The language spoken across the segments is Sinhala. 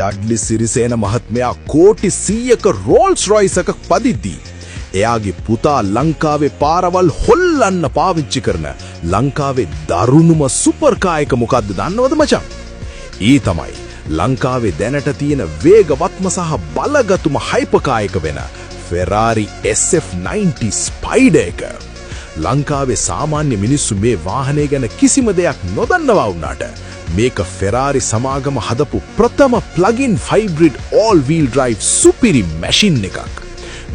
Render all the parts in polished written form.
ඩඩ්ලි සිරිසේන මහත්මයා කෝටි 100ක රෝල්ස් රොයිස් එකක් පදිද්දී එයාගේ පුතා ලංකාවේ පාරවල් හොල්ලන්න පාවිච්චි කරන ලංකාවේ දරුණුම සුපර් කාර් එක මොකද්ද දන්නවද මචං? ඊ තමයි ලංකාවේ දැනට තියෙන වේගවත්ම සහ බලගතුම හයිපර් කාර් එක වෙන Ferrari SF90 Spider එක. ලංකාවේ සාමාන්‍ය මිනිස්සු මේ වාහනය ගැන කිසිම දෙයක් නොදන්නවා වුණාට මේක Ferrari සමාගම හදපු ප්‍රථම plug-in hybrid all-wheel drive සුපිරි මැෂින් එකක්.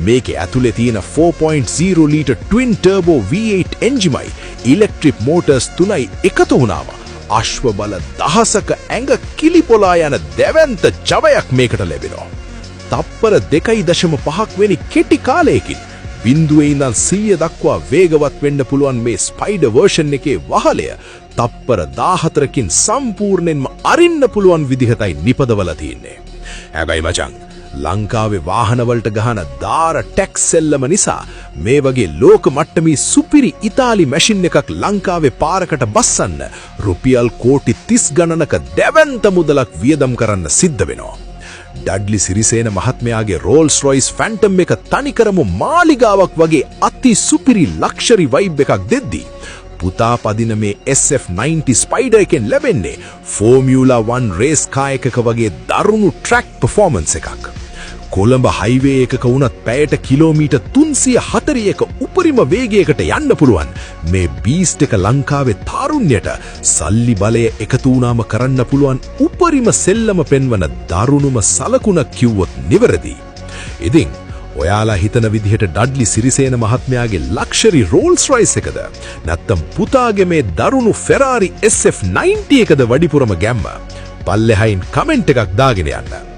මේකේ ඇතුලේ තියෙන 4.0 ලීටර් twin turbo V8 එන්ජිමයි ඉලෙක්ට්‍රික් මෝටර්ස් තුනයි එකතු වුණාම අශ්ව බල 10ක ඇඟ කිලිපොලා යන දැවැන්ත ජවයක් මේකට ලැබෙනවා. තප්පර 2.5ක් වෙනි කෙටි කාලයකින් 0 ඉඳන් 100 දක්වා වේගවත් වෙන්න පුළුවන් මේ ස්පයිඩර් වර්ෂන් එකේ වහලය තප්පර 14කින් සම්පූර්ණයෙන්ම අරින්න පුළුවන් විදිහටයි නිපදවලා තියෙන්නේ. හැබැයි මචං ලංකාවේ වාහනවලට ගහන දාර ටැක්ස් සෙල්ලම නිසා මේ වගේ ලෝක මට්ටමේ සුපිරි ඉතාලි මැෂින් එකක් ලංකාවේ පාරකට බස්සන්න රුපියල් කෝටි 30 ගණනක දැවැන්ත මුදලක් වියදම් කරන්න සිද්ධ වෙනවා. ඩඩ්ලි සිරිසේන මහත්මයාගේ රෝල්ස් රොයිස් ෆැන්ටම් එක තනිකරම මාලිගාවක් වගේ අති සුපිරි ලක්ෂරි වයිබ් එකක් දෙද්දී පුතා පදින මේ SF90 ස්පයිඩර් එකෙන් ලැබෙන්නේ ෆෝමියුලා 1 රේස් කාර් එකක වගේ දරුණු ට්‍රැක් පර්ෆෝමන්ස් එකක්. කොළඹ හයිවේ එකක වුණත් පැයට කිලෝමීටර් 340ක උපරිම වේගයකට යන්න පුළුවන් මේ බීස්ට් එක ලංකාවේ තාරුණ්‍යයට සල්ලි බලය එකතු වුණාම කරන්න පුළුවන් උපරිම සෙල්ලම පෙන්වන දරුණුම සලකුණක් කිව්වොත් නිවැරදි. ඉතින් ඔයාලා හිතන විදිහට ඩඩ්ලි සිරිසේන මහත්මයාගේ ලක්ෂරි රෝල්ස් රොයිස් එකද නැත්නම් පුතාගේ මේ දරුණු Ferrari SF90 එකද වැඩිපුරම ගැම්ම? පල්ලෙහායින් කමෙන්ට් එකක් දාගෙන යන්න.